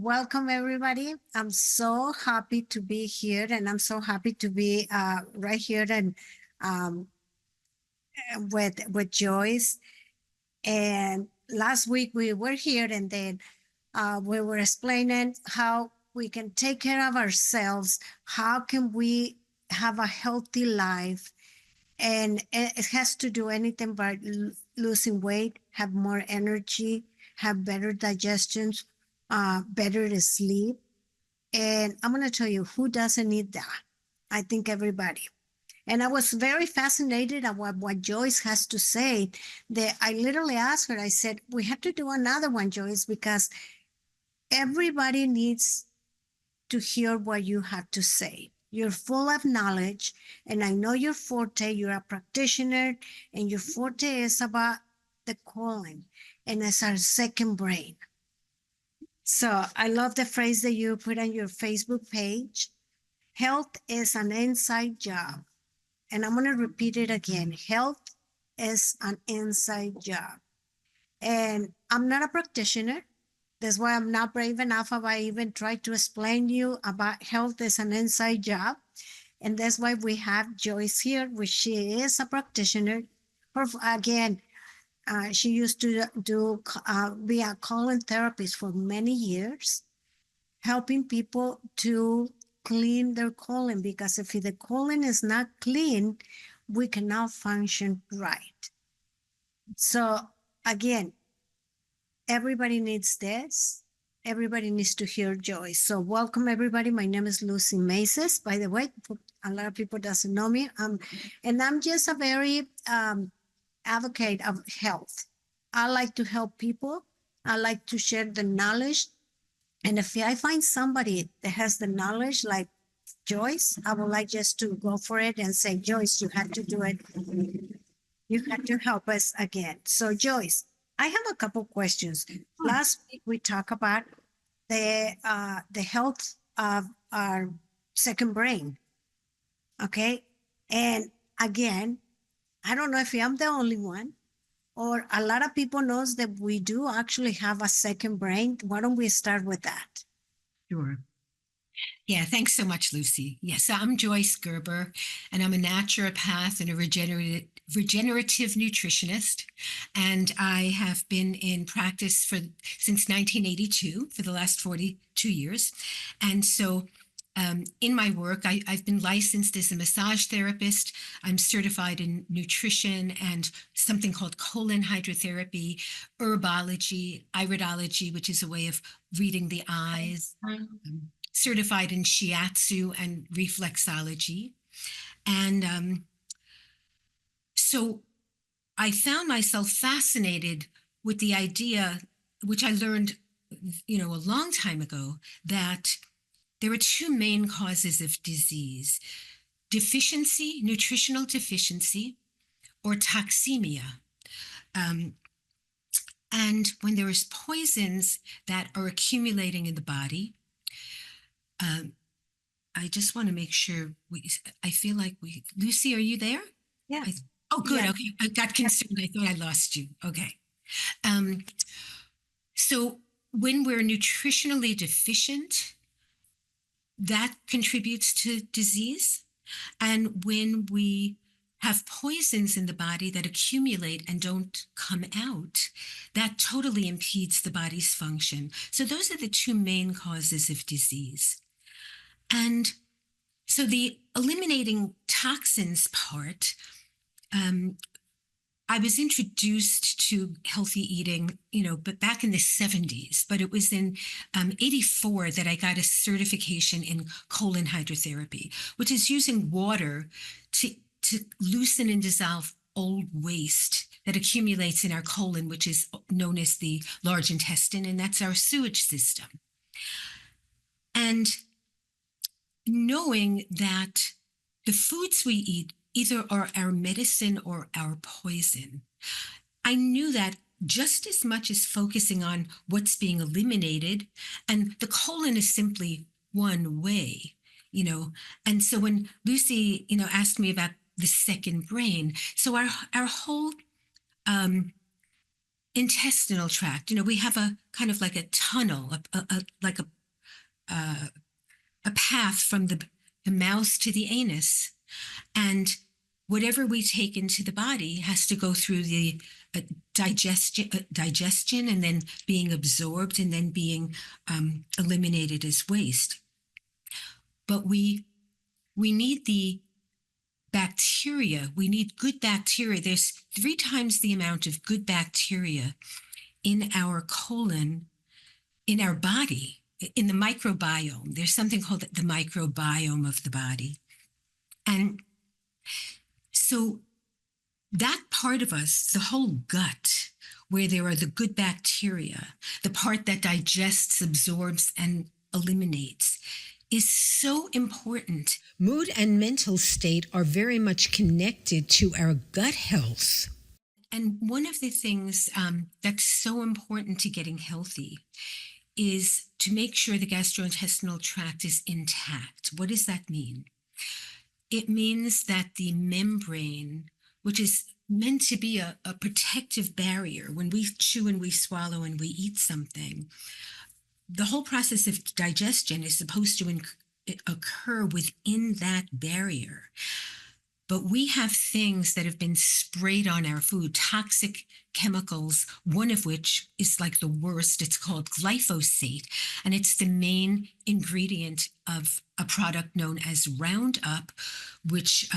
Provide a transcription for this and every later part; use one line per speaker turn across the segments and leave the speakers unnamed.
welcome everybody. I'm so happy to be here, and I'm so happy to be right here and um, with Joyce. And last week we were here, and then we were explaining how we can take care of ourselves. How can we have a healthy life? And it has to do anything but losing weight, have more energy, have better digestions, better to sleep. And I'm going to tell you who doesn't need that. I think everybody. And I was very fascinated at what Joyce has to say. That I literally asked her, I said, we have to do another one, Joyce, because everybody needs to hear what you have to say. You're full of knowledge, and I know your forte, you're a practitioner, and your forte is about the calling, and it's our second brain. So I love the phrase that you put on your Facebook page. Health is an inside job. And I'm going to repeat it again. Health is an inside job. And I'm not a practitioner. That's why I'm not brave enough if I even try to explain you about health as an inside job. And that's why we have Joyce here, which she is a practitioner. Again, she used to be a colon therapist for many years, helping people to clean their colon, because if the colon is not clean, we cannot function right. So again, everybody needs this. Everybody needs to hear Joyce. So welcome everybody. My name is Lucy Maces. By the way, a lot of people doesn't know me. And I'm just a very advocate of health. I like to help people. I like to share the knowledge. And if I find somebody that has the knowledge like Joyce, I would like just to go for it and say, Joyce, you have to do it. You have to help us again. So Joyce, I have a couple questions. Last week we talked about the health of our second brain. Okay. And again, I don't know if I'm the only one, or a lot of people knows that we do actually have a second brain. Why don't we start with that?
Sure. Yeah, thanks so much, Lucy. Yes, so I'm Joyce Gerber, and I'm a naturopath and a regenerative nutritionist. And I have been in practice since 1982, for the last 42 years. And so in my work, I've been licensed as a massage therapist. I'm certified in nutrition and something called colon hydrotherapy, herbology, iridology, which is a way of reading the eyes, certified in shiatsu and reflexology. And so I found myself fascinated with the idea, which I learned, a long time ago, that there are two main causes of disease: deficiency, nutritional deficiency, or toxemia. And when there is poisons that are accumulating in the body, I just want to make sure I feel like Lucy, are you there?
Yeah.
Oh, good.
Yeah.
Okay. I got concerned. I thought I lost you. Okay. So when we're nutritionally deficient, that contributes to disease. And when we have poisons in the body that accumulate and don't come out, that totally impedes the body's function. So those are the two main causes of disease. And so the eliminating toxins part, I was introduced to healthy eating, but back in the 70s. But it was in 84 that I got a certification in colon hydrotherapy, which is using water to loosen and dissolve old waste that accumulates in our colon, which is known as the large intestine, and that's our sewage system. And knowing that the foods we eat either are our medicine or our poison, I knew that just as much as focusing on what's being eliminated, and the colon is simply one way, And so when Lucy, asked me about the second brain, so our whole intestinal tract, we have a kind of like a tunnel, like a a path from the mouth to the anus. And whatever we take into the body has to go through the digestion and then being absorbed and then being eliminated as waste. But we need the bacteria. We need good bacteria. There's 3 times the amount of good bacteria in our colon, in our body, in the microbiome. There's something called the microbiome of the body. And so that part of us, the whole gut, where there are the good bacteria, the part that digests, absorbs, and eliminates, is so important.
Mood and mental state are very much connected to our gut health.
And one of the things that's so important to getting healthy is to make sure the gastrointestinal tract is intact. What does that mean? It means that the membrane, which is meant to be a protective barrier when we chew and we swallow and we eat something, the whole process of digestion is supposed to occur within that barrier. But we have things that have been sprayed on our food, toxic chemicals, one of which is like the worst. It's called glyphosate, and it's the main ingredient of a product known as Roundup, which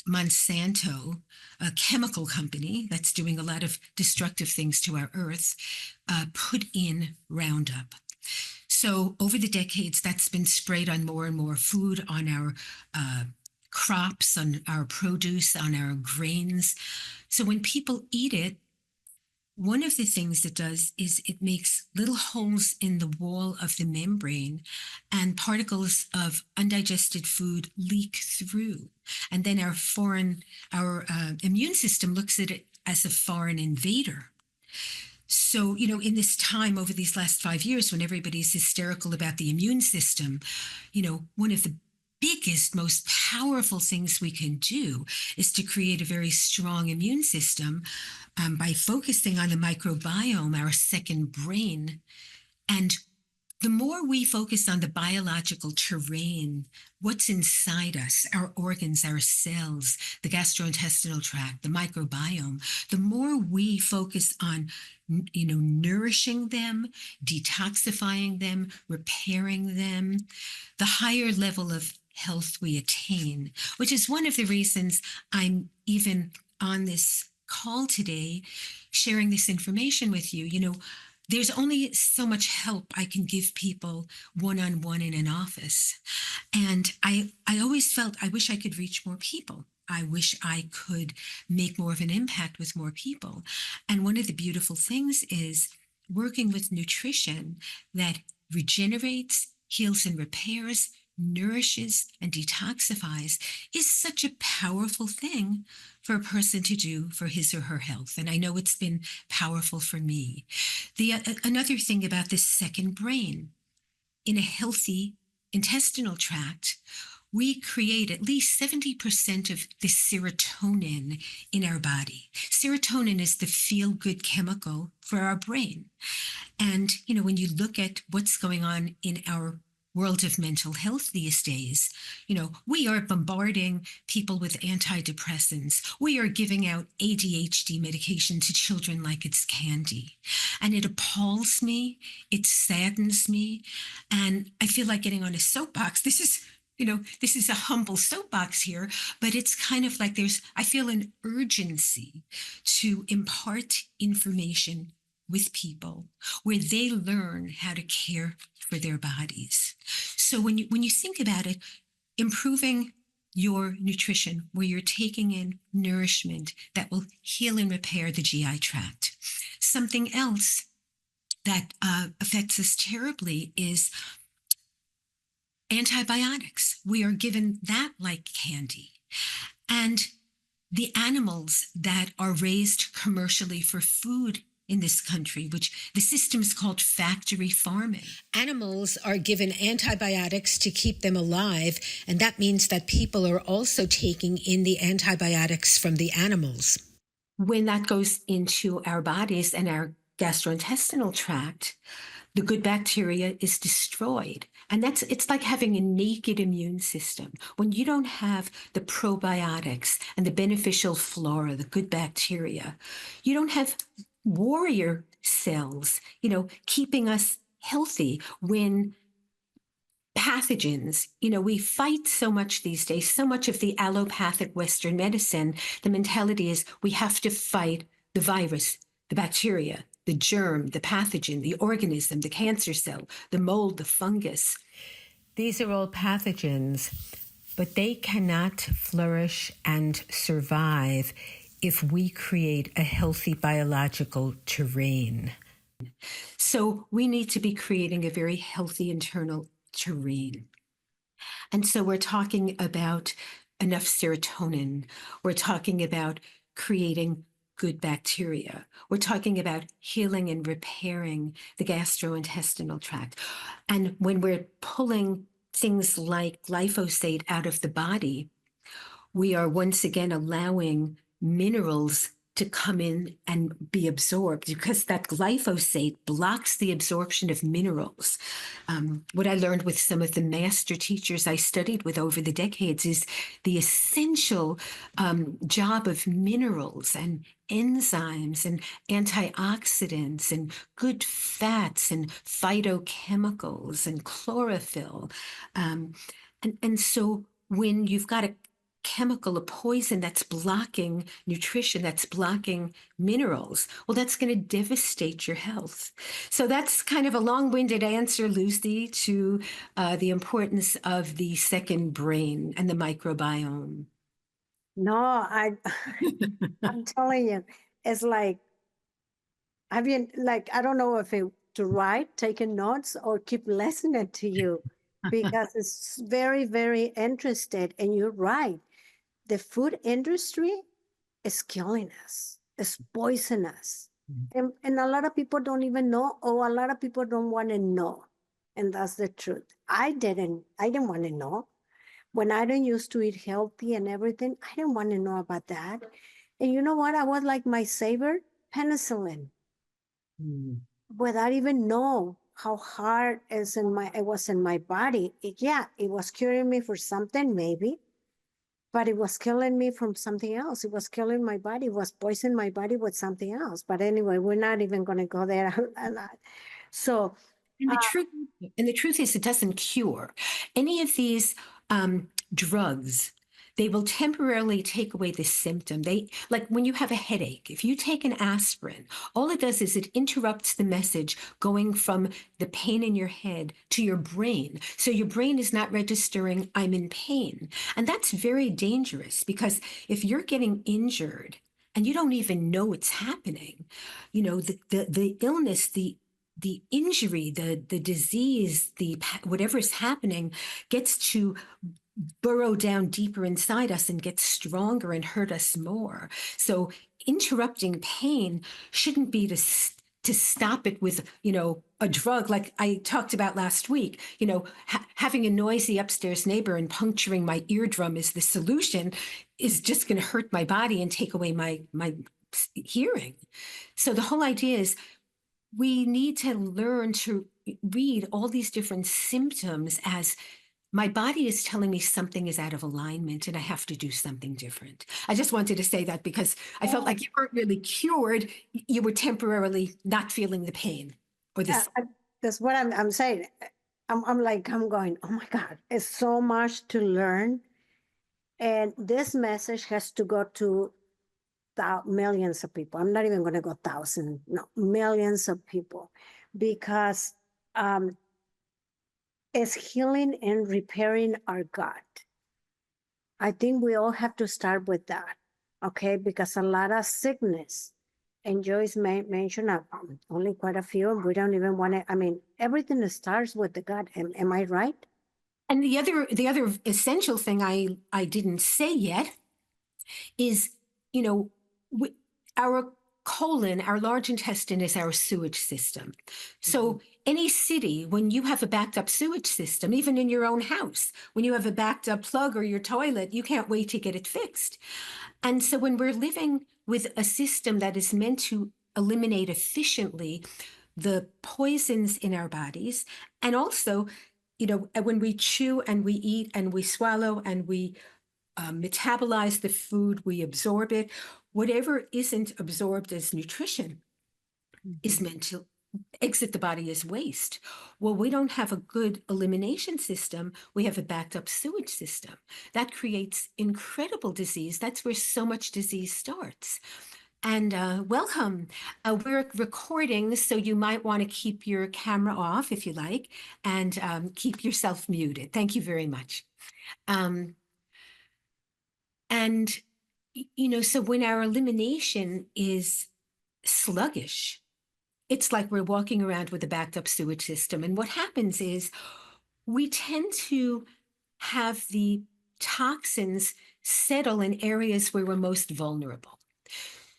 Monsanto, a chemical company that's doing a lot of destructive things to our earth, put in Roundup. So over the decades, that's been sprayed on more and more food, on our crops, on our produce, on our grains. So when people eat it, one of the things it does is it makes little holes in the wall of the membrane, and particles of undigested food leak through. And then our immune system looks at it as a foreign invader. So, in this time over these last 5 years, when everybody's hysterical about the immune system, one of the biggest, most powerful things we can do is to create a very strong immune system by focusing on the microbiome, our second brain. And the more we focus on the biological terrain, what's inside us, our organs, our cells, the gastrointestinal tract, the microbiome, the more we focus on nourishing them, detoxifying them, repairing them, the higher level of health we attain, which is one of the reasons I'm even on this call today, sharing this information with you. There's only so much help I can give people one-on-one in an office. And I always felt I wish I could reach more people. I wish I could make more of an impact with more people. And one of the beautiful things is working with nutrition that regenerates, heals, and repairs, nourishes, and detoxifies is such a powerful thing for a person to do for his or her health. And I know it's been powerful for me. Another thing about this second brain, in a healthy intestinal tract, we create at least 70% of the serotonin in our body. Serotonin is the feel-good chemical for our brain. And, when you look at what's going on in our world of mental health these days, we are bombarding people with antidepressants. We are giving out ADHD medication to children like it's candy. And it appalls me. It saddens me. And I feel like getting on a soapbox. This is a humble soapbox here, but it's kind of like I feel an urgency to impart information with people where they learn how to care for their bodies. So when you think about it, improving your nutrition, where you're taking in nourishment that will heal and repair the GI tract. Something else that affects us terribly is antibiotics. We are given that like candy. And the animals that are raised commercially for food in this country, which the system is called factory farming.
Animals are given antibiotics to keep them alive, and that means that people are also taking in the antibiotics from the animals.
When that goes into our bodies and our gastrointestinal tract, the good bacteria is destroyed. And it's like having a naked immune system. When you don't have the probiotics and the beneficial flora, the good bacteria, you don't have warrior cells, keeping us healthy when pathogens, we fight so much these days. So much of the allopathic Western medicine, the mentality is we have to fight the virus, the bacteria, the germ, the pathogen, the organism, the cancer cell, the mold, the fungus.
These are all pathogens, but they cannot flourish and survive if we create a healthy biological terrain.
So we need to be creating a very healthy internal terrain. And so we're talking about enough serotonin. We're talking about creating good bacteria. We're talking about healing and repairing the gastrointestinal tract. And when we're pulling things like glyphosate out of the body, we are once again allowing minerals to come in and be absorbed, because that glyphosate blocks the absorption of minerals. What I learned with some of the master teachers I studied with over the decades is the essential job of minerals and enzymes and antioxidants and good fats and phytochemicals and chlorophyll. And so when you've got a chemical, a poison that's blocking nutrition, that's blocking minerals, well, that's going to devastate your health. So that's kind of a long-winded answer, Lucy, to the importance of the second brain and the microbiome.
No, I'm telling you, it's like, I don't know if to write, taking notes, or keep listening to you, because it's very, very interested. And you're right. The food industry is killing us. It's poisoning us. And a lot of people don't even know, or a lot of people don't want to know. And that's the truth. I didn't want to know. When I didn't used to eat healthy and everything, I didn't want to know about that. And you know what? I was like my savior, penicillin, without even know how hard it was in my body. It was curing me for something, maybe, but it was killing me from something else. It was killing my body, it was poisoning my body with something else. But anyway, we're not even going to go there a lot. So,
and the truth is, it doesn't cure any of these drugs. They will temporarily take away the symptom. Like when you have a headache, if you take an aspirin, all it does is it interrupts the message going from the pain in your head to your brain. So your brain is not registering, I'm in pain. And that's very dangerous, because if you're getting injured and you don't even know it's happening, the illness, the injury, the disease, whatever is happening gets to burrow down deeper inside us and get stronger and hurt us more. So interrupting pain shouldn't be to stop it with, a drug like I talked about last week. Having a noisy upstairs neighbor and puncturing my eardrum is the solution is just going to hurt my body and take away my hearing. So the whole idea is we need to learn to read all these different symptoms as my body is telling me something is out of alignment and I have to do something different. I just wanted to say that because I felt like you weren't really cured. You were temporarily not feeling the pain or this.
That's what I'm saying. I'm going, oh my God, it's so much to learn. And this message has to go to millions of people. I'm not even going to go thousands, no, millions of people, because it's healing and repairing our gut. I think we all have to start with that, okay? Because a lot of sickness, and Joyce mentioned only quite a few, and we don't even want to, everything starts with the gut. Am I right?
And the other essential thing I didn't say yet is, our colon, our large intestine, is our sewage system. So any city, when you have a backed up sewage system, even in your own house, when you have a backed up plug or your toilet, you can't wait to get it fixed. And so when we're living with a system that is meant to eliminate efficiently
the poisons in our bodies. And also, when we chew and we eat and we swallow and we metabolize the food, we absorb it. Whatever isn't absorbed as nutrition is meant to exit the body as waste. Well, we don't have a good elimination system. We have a backed up sewage system. That creates incredible disease. That's where so much disease starts. And welcome. We're recording, so you might want to keep your camera off if you like, and keep yourself muted. Thank you very much. And, so when our elimination is sluggish, it's like we're walking around with a backed up sewage system. And what happens is we tend to have the toxins settle in areas where we're most vulnerable.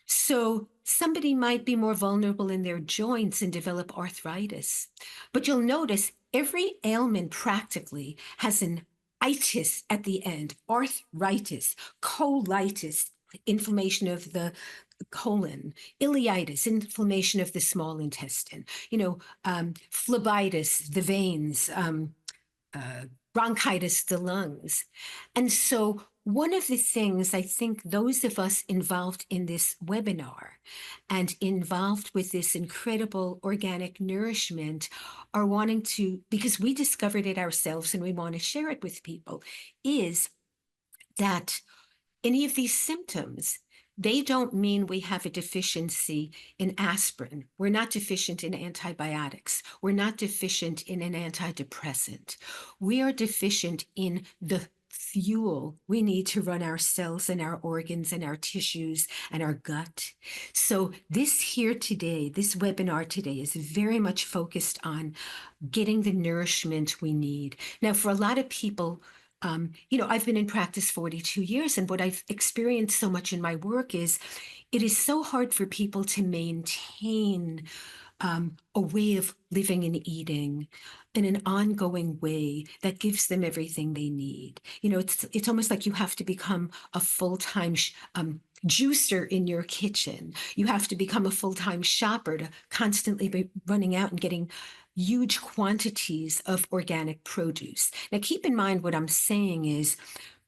So somebody might be more vulnerable in their joints and develop arthritis. But you'll notice every ailment practically has an itis at the end: arthritis, colitis, inflammation of the colon, ileitis, inflammation of the small intestine, phlebitis, the veins, bronchitis, the lungs. And so one of the things I think those of us involved in this webinar and involved with this incredible organic nourishment are wanting to, because we discovered it ourselves and we want to share it with people, is that any of these symptoms, they don't mean we have a deficiency in aspirin. We're not deficient in antibiotics. We're not deficient in an antidepressant. We are deficient in the fuel we need to run our cells and our organs and our tissues and our gut. So this here today, this webinar today, is very much focused on getting the nourishment we need. Now, for a lot of people, I've been in practice 42 years, and what I've experienced so much in my work is it is so hard for people to maintain a way of living and eating in an ongoing way that gives them everything they need. It's almost like you have to become a full-time juicer in your kitchen. You have to become a full-time shopper to constantly be running out and getting huge quantities of organic produce. Now, keep in mind what I'm saying is,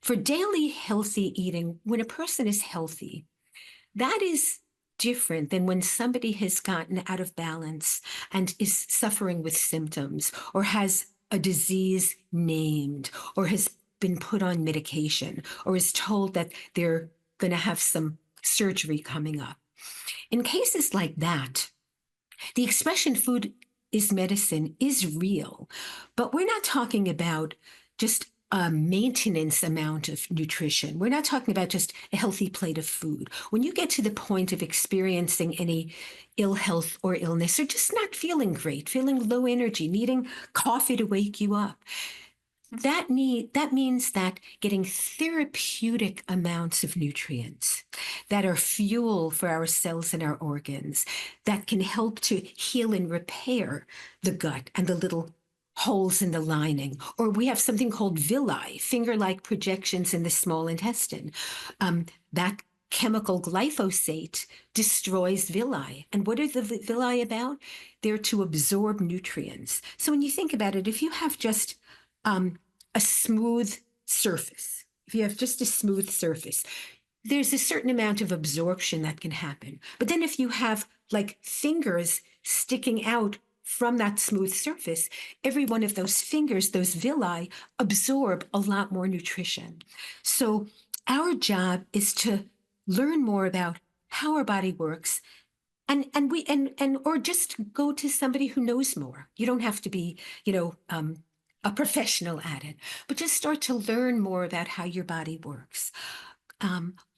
for daily healthy eating, when a person is healthy, that is different than when somebody has gotten out of balance and is suffering with symptoms or has a disease named or has been put on medication or is told that they're going to have some surgery coming up. In cases like that, the expression food is medicine is real, but we're not talking about just a maintenance amount of nutrition. We're not talking about just a healthy plate of food. When you get to the point of experiencing any ill health or illness, or just not feeling great, feeling low energy, needing coffee to wake you up, that means that getting therapeutic amounts of nutrients that are fuel for our cells and our organs, that can help to heal and repair the gut and the little holes in the lining. Or we have something called villi, finger-like projections in the small intestine. That chemical glyphosate destroys villi. And what are the villi about? They're to absorb nutrients. So when you think about it, if you have just a smooth surface, if you have just a smooth surface, there's a certain amount of absorption that can happen. But then if you have like fingers sticking out from that smooth surface, every one of those fingers, those villi, absorb a lot more nutrition. So our job is to learn more about how our body works, and or just go to somebody who knows more. You don't have to be, a professional at it, but just start to learn more about how your body works.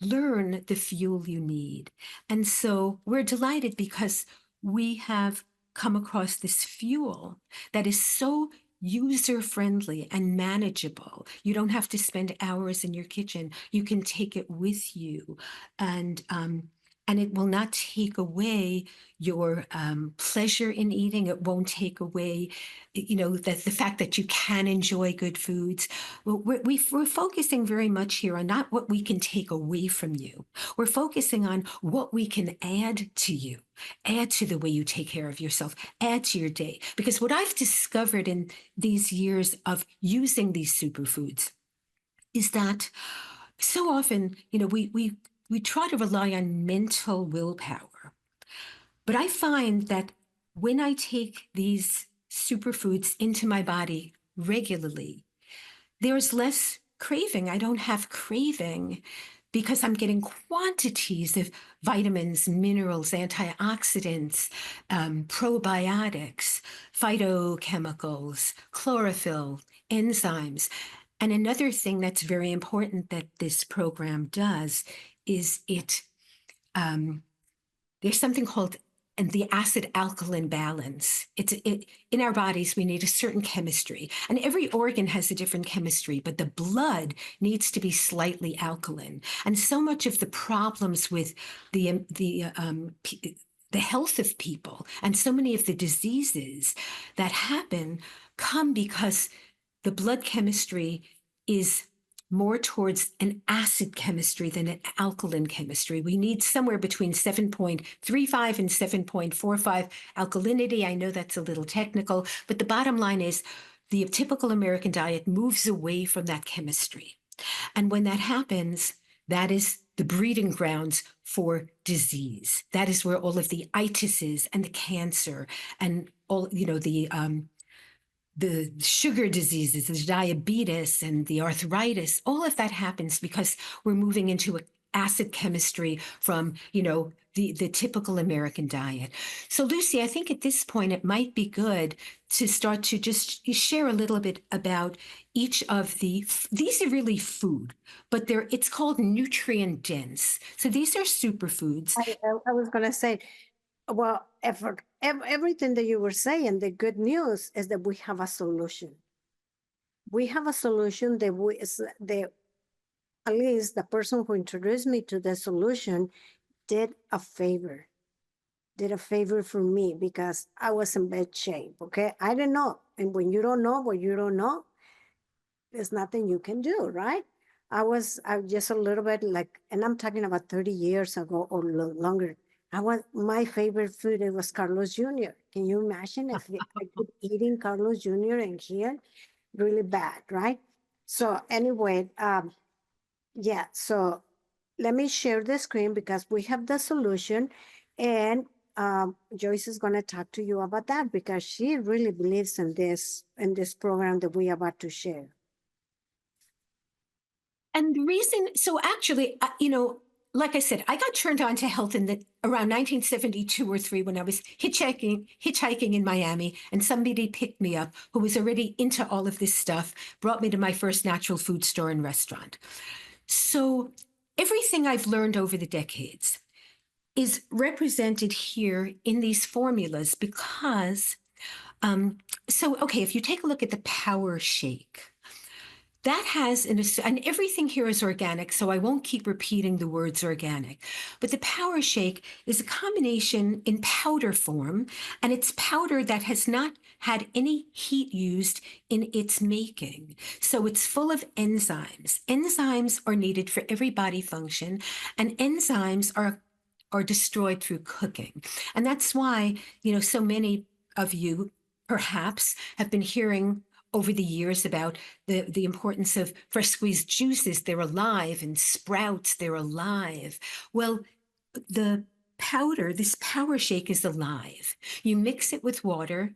Learn the fuel you need. And so we're delighted because we have come across this fuel that is so user-friendly and manageable. You don't have to spend hours in your kitchen. You can take it with you. And and it will not take away your pleasure in eating. It won't take away, the fact that you can enjoy good foods. We're focusing very much here on not what we can take away from you. We're focusing on what we can add to you, add to the way you take care of yourself, add to your day. Because what I've discovered in these years of using these superfoods is that so often, we try to rely on mental willpower. But I find that when I take these superfoods into my body regularly, there's less craving. I don't have craving because I'm getting quantities of vitamins, minerals, antioxidants, probiotics, phytochemicals, chlorophyll, enzymes. And another thing that's very important that this program does is there's something called and the acid alkaline balance. In our bodies, we need a certain chemistry, and every organ has a different chemistry, but the blood needs to be slightly alkaline. And so much of the problems with the health of people and so many of the diseases that happen come because the blood chemistry is more towards an acid chemistry than an alkaline chemistry. We need somewhere between 7.35 and 7.45 alkalinity. I know that's a little technical, but the bottom line is the typical American diet moves away from that chemistry. And when that happens, that is the breeding grounds for disease. That is where all of the itises and the cancer and all, the sugar diseases, the diabetes and the arthritis, all of that happens because we're moving into an acid chemistry from, the typical American diet. So Lucy, I think at this point, it might be good to start to just share a little bit about each of these are really food, but it's called nutrient dense. So these are superfoods.
I was going to say, well, everything that you were saying, the good news is that we have a solution. We have a solution that at least the person who introduced me to the solution did a favor for me because I was in bad shape. Okay. I didn't know. And when you don't know what you don't know, there's nothing you can do, right? I just a little bit like, and I'm talking about 30 years ago or longer. My favorite food, it was Carlos Jr. Can you imagine if I could eating Carlos Jr. and here? Really bad, right? So anyway, yeah, so let me share the screen because we have the solution, and Joyce is going to talk to you about that because she really believes in this program that we are about to share.
And the reason, so actually, like I said, I got turned on to health around 1972 or 3 when I was hitchhiking in Miami, and somebody picked me up who was already into all of this stuff, brought me to my first natural food store and restaurant. So everything I've learned over the decades is represented here in these formulas because, okay, if you take a look at the Power Shake, that has, and everything here is organic, so I won't keep repeating the words organic. But the Power Shake is a combination in powder form, and it's powder that has not had any heat used in its making. So it's full of enzymes. Enzymes are needed for every body function, and enzymes are destroyed through cooking. And that's why, so many of you perhaps have been hearing over the years about the importance of fresh squeezed juices. They're alive, and sprouts, they're alive. Well, this Power Shake is alive. You mix it with water.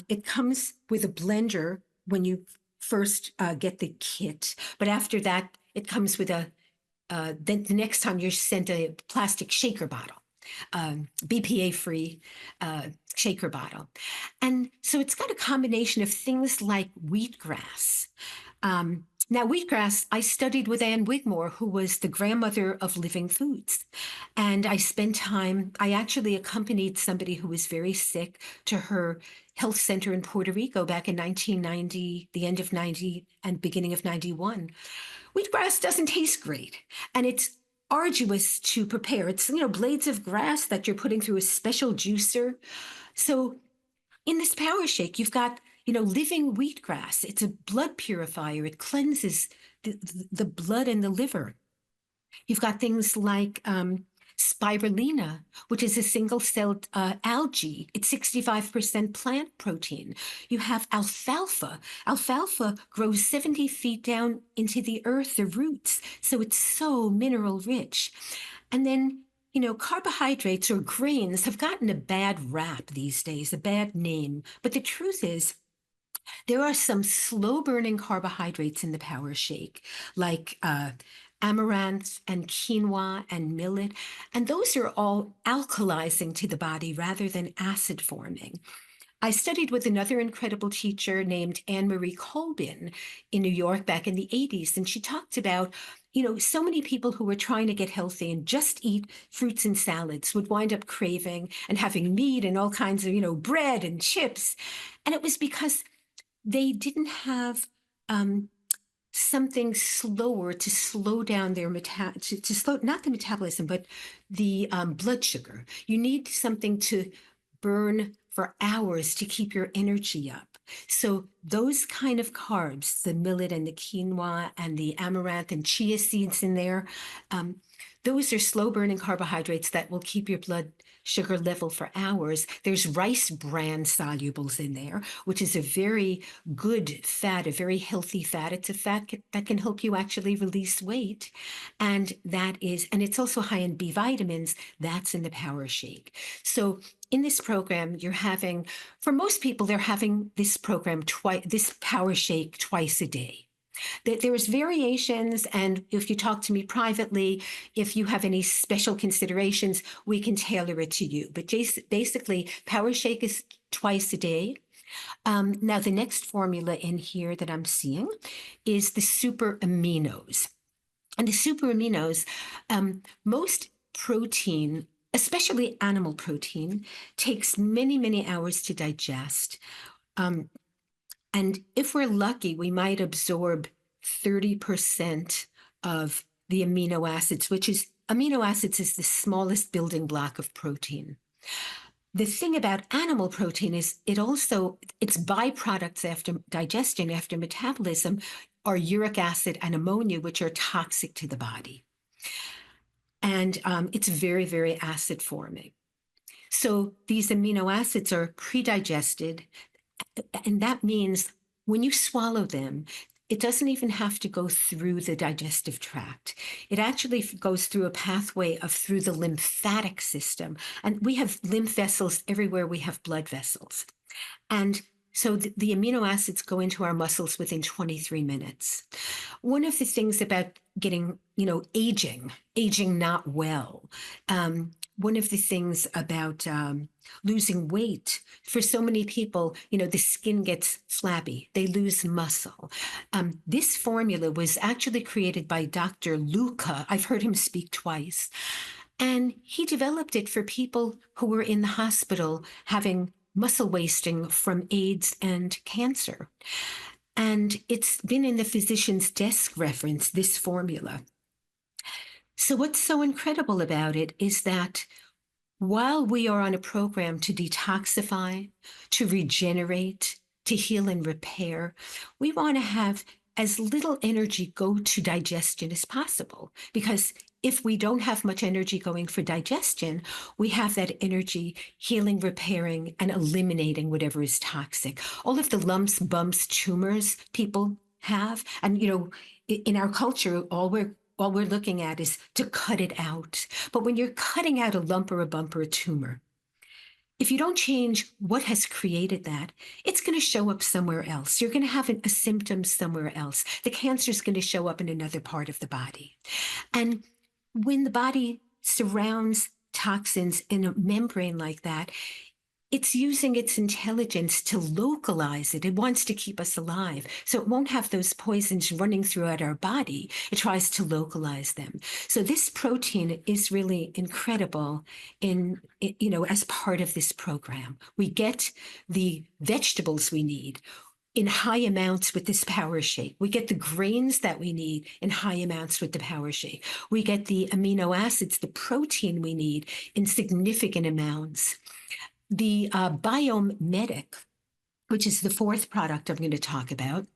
It comes with a blender when you first get the kit. But after that, it comes with then the next time you're sent a plastic shaker bottle. BPA-free shaker bottle. And so it's got a combination of things like wheatgrass. Now, wheatgrass, I studied with Ann Wigmore, who was the grandmother of living foods. And I actually accompanied somebody who was very sick to her health center in Puerto Rico back in 1990, the end of 90 and beginning of 91. Wheatgrass doesn't taste great. And it's arduous to prepare. It's, blades of grass that you're putting through a special juicer. So in this power shake, you've got, living wheatgrass. It's a blood purifier. It cleanses the blood and the liver. You've got things like spirulina, which is a single-celled algae. It's 65% plant protein. You have alfalfa. Alfalfa grows 70 feet down into the earth, the roots. So it's so mineral rich. And then, carbohydrates or grains have gotten a bad rap these days, a bad name. But the truth is, there are some slow-burning carbohydrates in the power shake, like amaranth and quinoa and millet, and those are all alkalizing to the body rather than acid forming. I studied with another incredible teacher named Anne Marie Colbin in New York back in the 80s, and she talked about, so many people who were trying to get healthy and just eat fruits and salads would wind up craving and having meat and all kinds of, bread and chips. And it was because they didn't have something slower to slow down their to slow, not the metabolism, but the blood sugar. You need something to burn for hours to keep your energy up. So those kind of carbs, the millet and the quinoa and the amaranth and chia seeds in there, those are slow burning carbohydrates that will keep your blood sugar level for hours. There's rice bran solubles in there, which is a very good fat, a very healthy fat. It's a fat that can help you actually release weight. And it's also high in B vitamins. That's in the power shake. So in this program, for most people, they're having this program this power shake twice a day. There's variations, and if you talk to me privately, if you have any special considerations, we can tailor it to you. But basically, power shake is twice a day. Now, the next formula in here that I'm seeing is the super aminos. And the super aminos, most protein, especially animal protein, takes many, many hours to digest. And if we're lucky, we might absorb 30% of the amino acids, amino acids is the smallest building block of protein. The thing about animal protein is its byproducts after digestion, after metabolism, are uric acid and ammonia, which are toxic to the body. And it's very, very acid forming. So these amino acids are pre-digested. And that means when you swallow them, it doesn't even have to go through the digestive tract. It actually goes through a pathway through the lymphatic system. And we have lymph vessels everywhere we have blood vessels. And so the amino acids go into our muscles within 23 minutes. One of the things about getting, aging not well, one of the things about losing weight, for so many people, the skin gets flabby, they lose muscle. This formula was actually created by Dr. Luca. I've heard him speak twice. And he developed it for people who were in the hospital having muscle wasting from AIDS and cancer. And it's been in the physician's desk reference, this formula. So what's so incredible about it is that while we are on a program to detoxify, to regenerate, to heal and repair, we want to have as little energy go to digestion as possible. Because if we don't have much energy going for digestion, we have that energy healing, repairing, and eliminating whatever is toxic. All of the lumps, bumps, tumors people have, and in our culture, all we're looking at is to cut it out. But when you're cutting out a lump or a bump or a tumor, if you don't change what has created that, it's going to show up somewhere else. You're going to have a symptom somewhere else. The cancer is going to show up in another part of the body. And when the body surrounds toxins in a membrane like that, it's using its intelligence to localize it. It wants to keep us alive. So it won't have those poisons running throughout our body. It tries to localize them. So this protein is really incredible as part of this program. We get the vegetables we need. in high amounts with this power shake. We get the grains that we need in high amounts with the power shake. We get the amino acids, the protein we need in significant amounts. The Biomedic, which is the fourth product I'm going to talk about,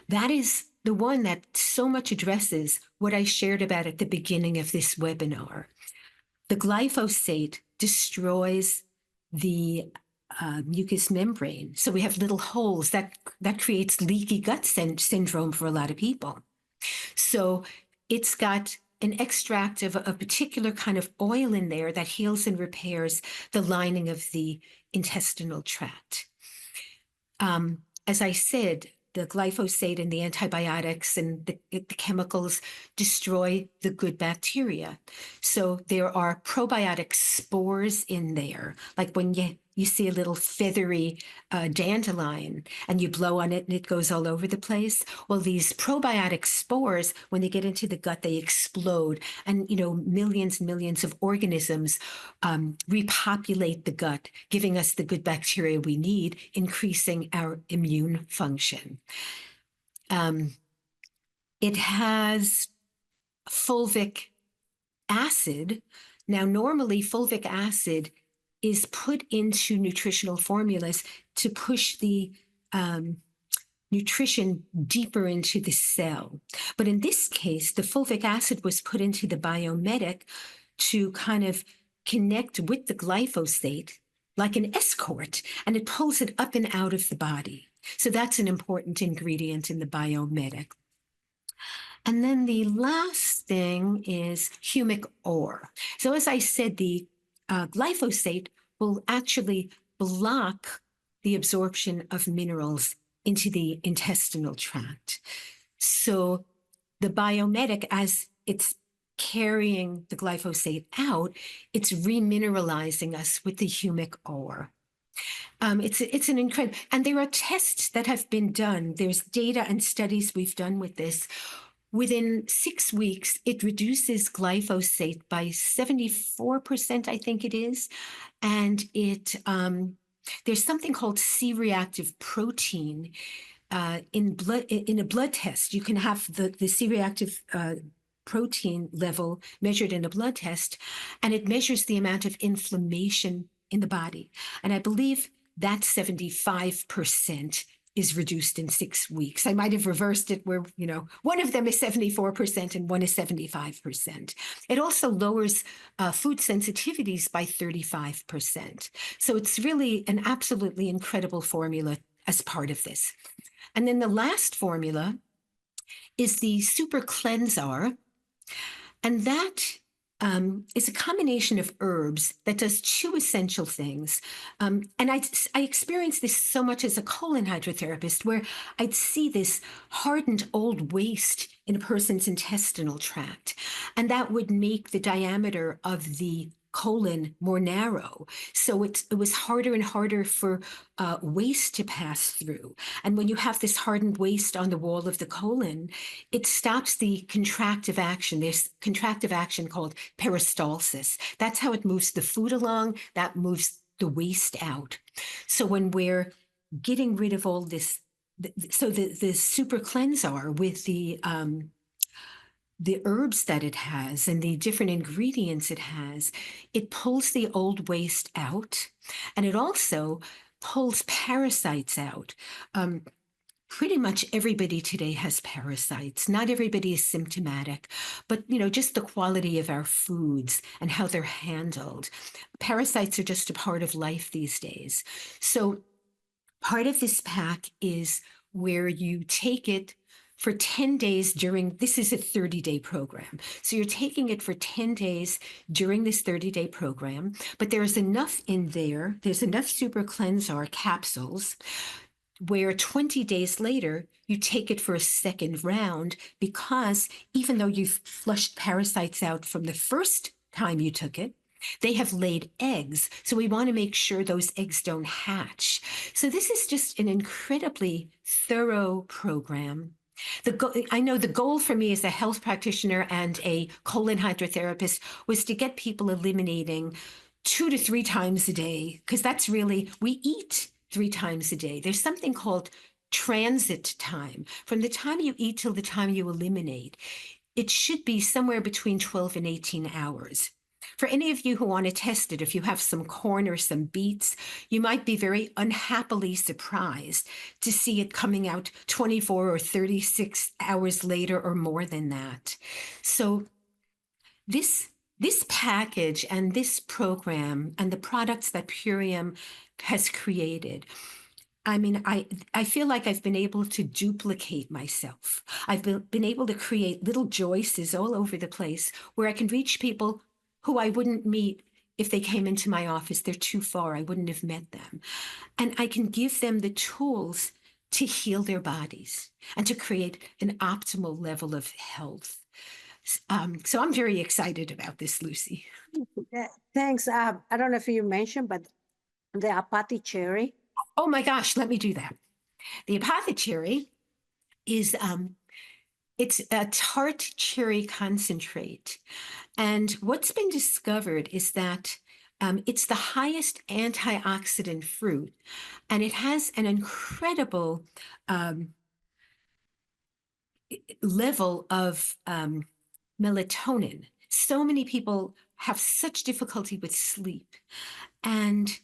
that is the one that so much addresses what I shared about at the beginning of this webinar. The glyphosate destroys the mucous membrane. So we have little holes that creates leaky gut syndrome for a lot of people. So it's got an extract of a particular kind of oil in there that heals and repairs the lining of the intestinal tract. As I said, the glyphosate and the antibiotics and the chemicals destroy the good bacteria. So there are probiotic spores in there, like when you see a little feathery dandelion and you blow on it and it goes all over the place. Well, these probiotic spores, when they get into the gut, they explode, and millions and millions of organisms repopulate the gut, giving us the good bacteria we need, increasing our immune function. It has fulvic acid. Now, normally fulvic acid is put into nutritional formulas to push the nutrition deeper into the cell. But in this case, the fulvic acid was put into the Biomedic to kind of connect with the glyphosate like an escort, and it pulls it up and out of the body. So that's an important ingredient in the Biomedic. And then the last thing is humic ore. So as I said, the glyphosate will actually block the absorption of minerals into the intestinal tract. So the Biomedic, as it's carrying the glyphosate out, it's remineralizing us with the humic ore. It's an incredible, and there are tests that have been done. There's data and studies we've done with this. Within 6 weeks, it reduces glyphosate by 74%, I think it is. And there's something called C-reactive protein in a blood test. You can have the C-reactive protein level measured in a blood test, and it measures the amount of inflammation in the body. And I believe that 75% is reduced in 6 weeks. I might have reversed it where, one of them is 74% and one is 75%. It also lowers food sensitivities by 35%. So it's really an absolutely incredible formula as part of this. And then the last formula is the Super Cleanser. And that is a combination of herbs that does two essential things. And I experienced this so much as a colon hydrotherapist, where I'd see this hardened old waste in a person's intestinal tract, and that would make the diameter of the colon more narrow. So it was harder and harder for waste to pass through. And when you have this hardened waste on the wall of the colon, it stops the contractive action. There's contractive action called peristalsis. That's how it moves the food along. That moves the waste out. So when we're getting rid of all this, so the Super Cleanser with the herbs that it has and the different ingredients it has, it pulls the old waste out, and it also pulls parasites out. Pretty much everybody today has parasites. Not everybody is symptomatic, but just the quality of our foods and how they're handled. Parasites are just a part of life these days. So part of this pack is where you take it for 10 days this is a 30-day program. So you're taking it for 10 days during this 30-day program, but there's enough in there, there's enough Super Cleanser capsules where 20 days later, you take it for a second round, because even though you've flushed parasites out from the first time you took it, they have laid eggs. So we want to make sure those eggs don't hatch. So this is just an incredibly thorough program. I know the goal for me as a health practitioner and a colon hydrotherapist was to get people eliminating 2 to 3 times a day, because that's really, we eat 3 times a day. There's something called transit time. From the time you eat till the time you eliminate, it should be somewhere between 12 and 18 hours. For any of you who want to test it, if you have some corn or some beets, you might be very unhappily surprised to see it coming out 24 or 36 hours later or more than that. So this package and this program and the products that Purium has created, I mean, I feel like I've been able to duplicate myself. I've been able to create little Joyces all over the place where I can reach people who I wouldn't meet if they came into my office. They're too far. I wouldn't have met them. And I can give them the tools to heal their bodies and to create an optimal level of health. So I'm very excited about this, Lucy.
Thanks. I don't know if you mentioned, but the apathy cherry.
Oh my gosh, let me do that. The apothecary is it's a tart cherry concentrate. And what's been discovered is that it's the highest antioxidant fruit, and it has an incredible level of melatonin. So many people have such difficulty with sleep. And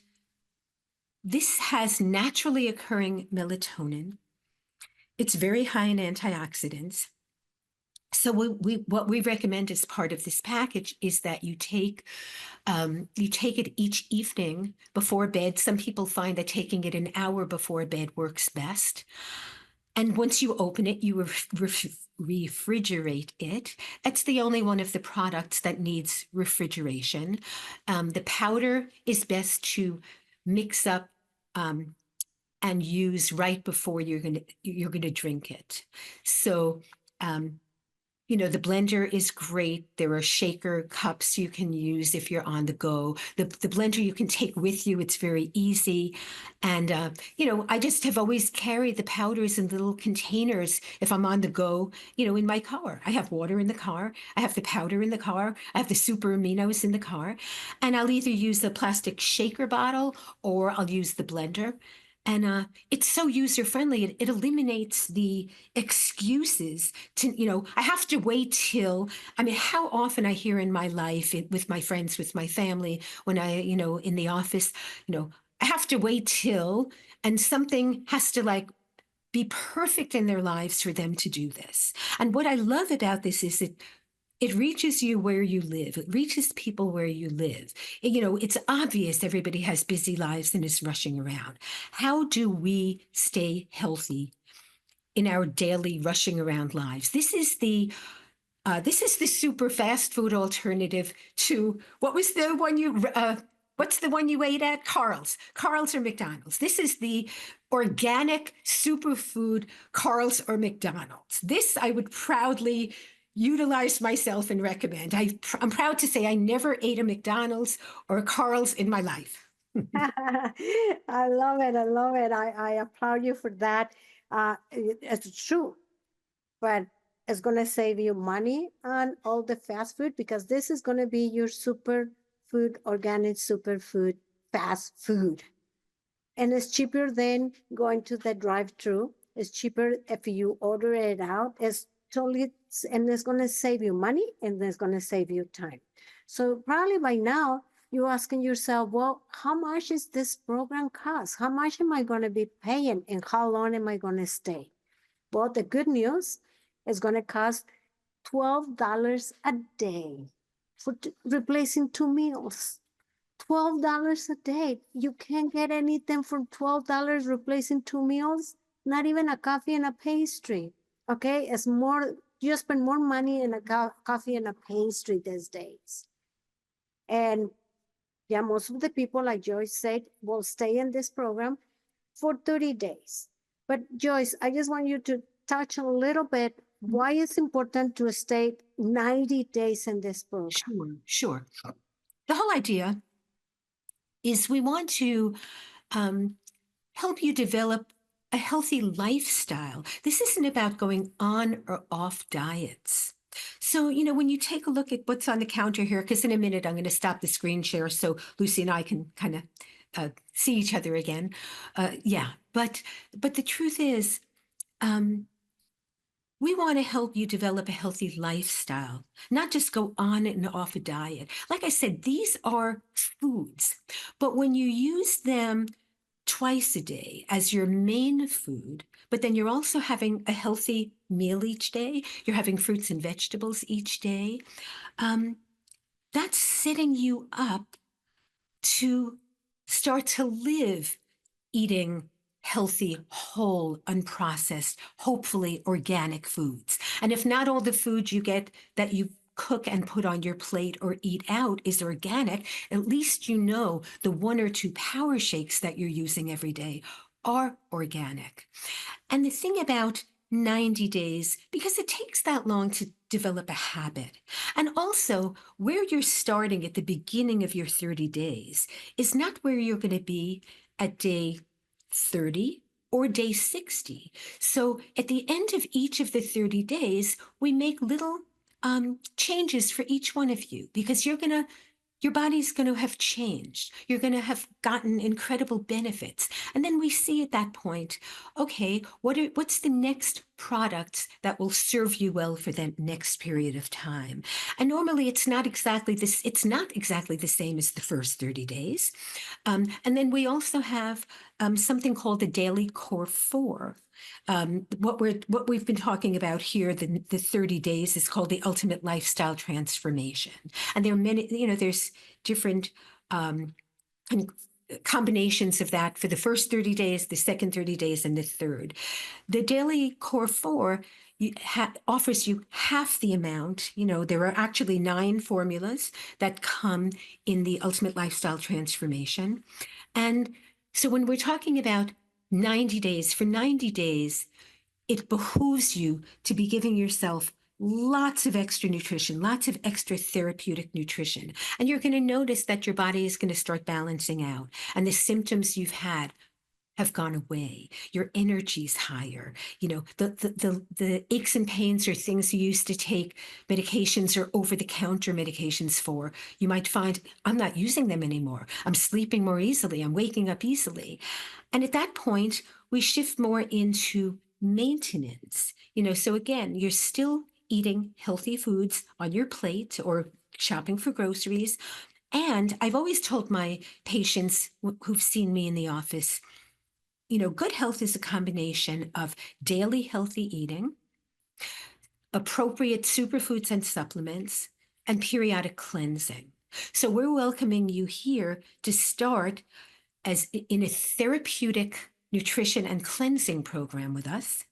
this has naturally occurring melatonin. It's very high in antioxidants. So what we recommend as part of this package is that you take it each evening before bed. Some people find that taking it an hour before bed works best. And once you open it, you refrigerate it. That's the only one of the products that needs refrigeration. The powder is best to mix up and use right before you're gonna drink it. So the blender is great. There are shaker cups you can use if you're on the go. The blender you can take with you. It's very easy. And, I just have always carried the powders in little containers if I'm on the go, in my car. I have water in the car. I have the powder in the car. I have the super aminos in the car. And I'll either use the plastic shaker bottle or I'll use the blender. And it's so user-friendly. It eliminates the excuses to, I have to wait till, how often I hear in my life with my friends, with my family, when in the office, I have to wait till, and something has to be perfect in their lives for them to do this. And what I love about this is it reaches you where you live. It reaches people where you live. It's obvious everybody has busy lives and is rushing around. How do we stay healthy in our daily rushing around lives? This is the super fast food alternative to what's the one you ate at? Carl's or McDonald's. This is the organic superfood Carl's or McDonald's. This I would proudly utilize myself and recommend. I'm proud to say I never ate a McDonald's or a Carl's in my life.
I love it. I love it. I applaud you for that. It's true, but it's going to save you money on all the fast food because this is going to be your superfood, organic superfood, fast food. And it's cheaper than going to the drive-through. It's cheaper if you order it out. It's totally, and it's going to save you money and it's going to save you time. So probably by now you're asking yourself, well, how much is this program cost? How much am I going to be paying and how long am I going to stay? Well, the good news is going to cost $12 a day for replacing 2 meals. $12 a day. You can't get anything for $12 replacing 2 meals, not even a coffee and a pastry. Okay, it's more, you spend more money in a coffee and a pastry these days. And yeah, most of the people, like Joyce said, will stay in this program for 30 days. But Joyce, I just want you to touch a little bit why it's important to stay 90 days in this program.
Sure. The whole idea is we want to help you develop a healthy lifestyle. This isn't about going on or off diets. So, when you take a look at what's on the counter here, because in a minute I'm going to stop the screen share so Lucy and I can kind of see each other again. Yeah, but the truth is, we want to help you develop a healthy lifestyle, not just go on and off a diet. Like I said, these are foods, but when you use them twice a day as your main food, but then you're also having a healthy meal each day, you're having fruits and vegetables each day, um, that's setting you up to start to live eating healthy, whole, unprocessed, hopefully organic foods. And if not all the food you get that you cook and put on your plate or eat out is organic, at least you know the one or two power shakes that you're using every day are organic. And the thing about 90 days, because it takes that long to develop a habit. And also, where you're starting at the beginning of your 30 days is not where you're going to be at day 30 or day 60. So at the end of each of the 30 days, we make little changes for each one of you because your body's going to have changed. You're going to have gotten incredible benefits. And then we see at that point, okay, what's the next product that will serve you well for the next period of time? And normally it's not exactly the same as the first 30 days. And then we also have something called the daily core four. What we've been talking about here, the 30 days, is called the ultimate lifestyle transformation. And there are many, there's different combinations of that for the first 30 days, the second 30 days, and the third. The daily core four offers you half the amount. There are actually 9 formulas that come in the ultimate lifestyle transformation. And so when we're talking about 90 days, for 90 days, it behooves you to be giving yourself lots of extra nutrition, lots of extra therapeutic nutrition. And you're going to notice that your body is going to start balancing out and the symptoms you've had have gone away. Your energy's higher. The aches and pains are things you used to take medications or over-the-counter medications for. You might find, I'm not using them anymore. I'm sleeping more easily. I'm waking up easily. And at that point, we shift more into maintenance. So again, you're still eating healthy foods on your plate or shopping for groceries. And I've always told my patients who've seen me in the office, good health is a combination of daily healthy eating, appropriate superfoods and supplements, and periodic cleansing. So we're welcoming you here to start as in a therapeutic nutrition and cleansing program with us.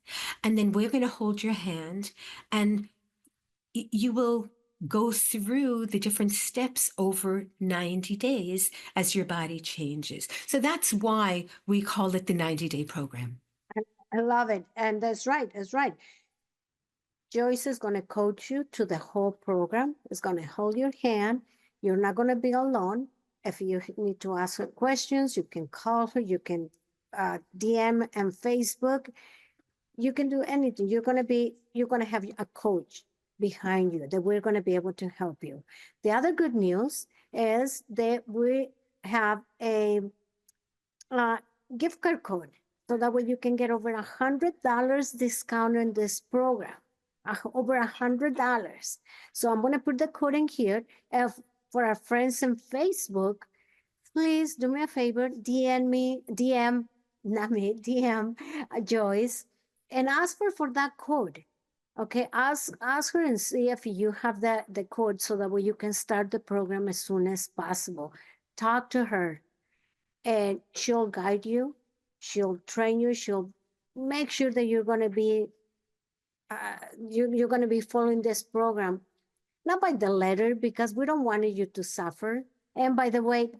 And then we're going to hold your hand and you will go through the different steps over 90 days as your body changes. So that's why we call it the 90-day program.
I love it. And that's right. That's right. Joyce is going to coach you to the whole program. It's going to hold your hand. You're not going to be alone. If you need to ask her questions, you can call her. You can DM and Facebook. You can do anything. You're going to have a coach behind you that we're going to be able to help you. The other good news is that we have a gift card code so that way you can get over $100 discount on this program. Over $100. So I'm going to put the code in here. For our friends on Facebook, please do me a favor, DM Joyce, and ask her for that code. Okay, ask her and see if you have the code so that way you can start the program as soon as possible. Talk to her, and she'll guide you. She'll train you. She'll make sure that you're going to be you're going to be following this program, not by the letter, because we don't want you to suffer. And by the way,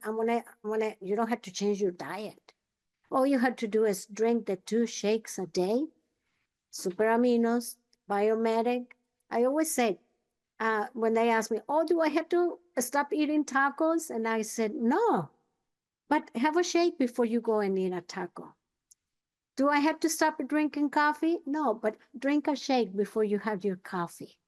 you don't have to change your diet. All you have to do is drink the 2 shakes a day, super aminos, biometric. I always say, when they ask me, oh, do I have to stop eating tacos? And I said, no, but have a shake before you go and eat a taco. Do I have to stop drinking coffee? No, but drink a shake before you have your coffee.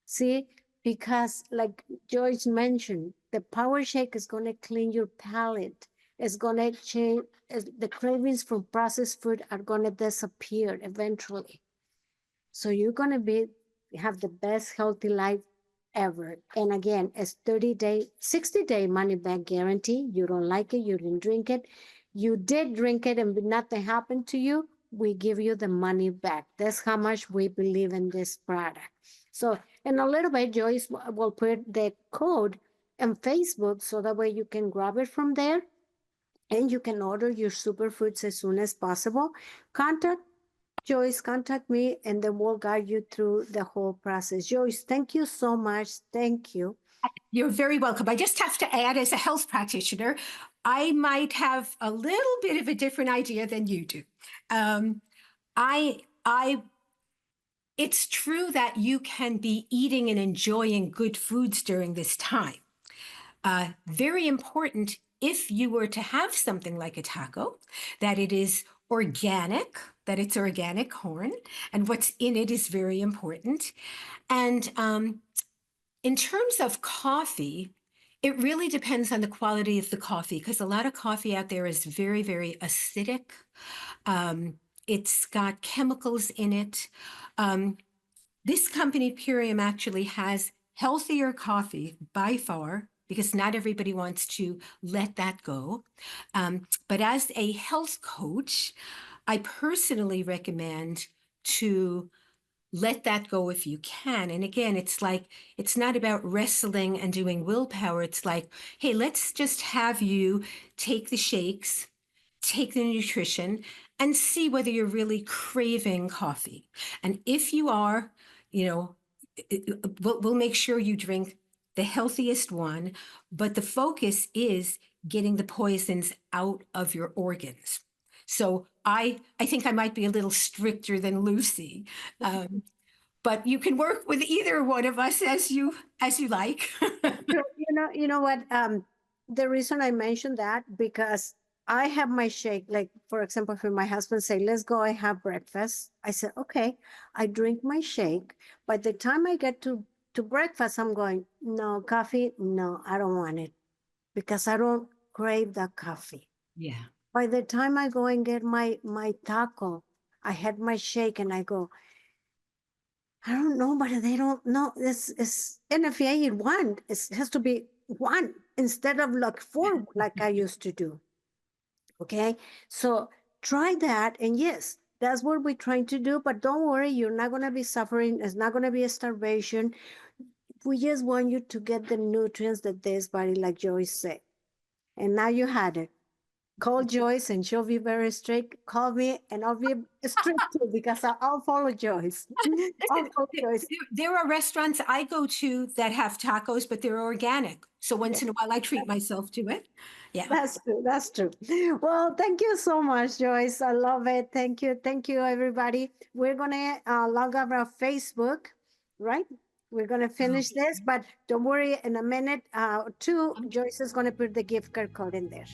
See, because like Joyce mentioned, the power shake is going to clean your palate It's gonna change. The cravings for processed food are gonna disappear eventually. So you're gonna be have the best healthy life ever. And again, it's 30-day, 60-day money back guarantee. You don't like it, you didn't drink it, you did drink it and nothing happened to you, we give you the money back. That's how much we believe in this product. So in a little bit, Joyce will put the code on Facebook so that way you can grab it from there and you can order your superfoods as soon as possible. Contact Joyce, contact me and then we'll guide you through the whole process. Joyce, thank you so much. Thank you.
You're very welcome. I just have to add, as a health practitioner, I might have a little bit of a different idea than you do. I it's true that you can be eating and enjoying good foods during this time. Very important, if you were to have something like a taco, that it is organic, that it's organic corn, and what's in it is very important. And in terms of coffee, it really depends on the quality of the coffee, because a lot of coffee out there is very, very acidic. It's got chemicals in it. This company, Purium, actually has healthier coffee by far, because not everybody wants to let that go. But as a health coach, I personally recommend to let that go if you can. And again, it's like, it's not about wrestling and doing willpower. It's like, hey, let's just have you take the shakes, take the nutrition, and see whether you're really craving coffee. And if you are, you know, we'll make sure you drink the healthiest one, but the focus is getting the poisons out of your organs. So I think I might be a little stricter than Lucy, but you can work with either one of us as you like.
You know what? The reason I mentioned that because I have my shake. Like for example, if my husband say, "Let's go and have breakfast," I said, "Okay." I drink my shake. By the time I get to breakfast, I'm going, "No coffee. No, I don't want it because I don't crave that coffee."
Yeah.
By the time I go and get my taco, I had my shake and I go, I don't know, but they don't know. This is, and if I eat one, it has to be one instead of like four, like I used to do. Okay. So try that. And yes, that's what we're trying to do. But don't worry, you're not going to be suffering. It's not going to be a starvation. We just want you to get the nutrients that this body, like Joyce said. And now you had it. Call Joyce and she'll be very strict. Call me and I'll be strict too because I'll follow Joyce. I'll
Listen,
follow Joyce.
there are restaurants I go to that have tacos, but they're organic. So once in a while, I treat myself to it. Yeah.
That's true. That's true. Well, thank you so much, Joyce. I love it. Thank you. Thank you, everybody. We're going to log off our Facebook, right? We're going to finish this, but don't worry. In a minute or two, Joyce is going to put the gift card code in there.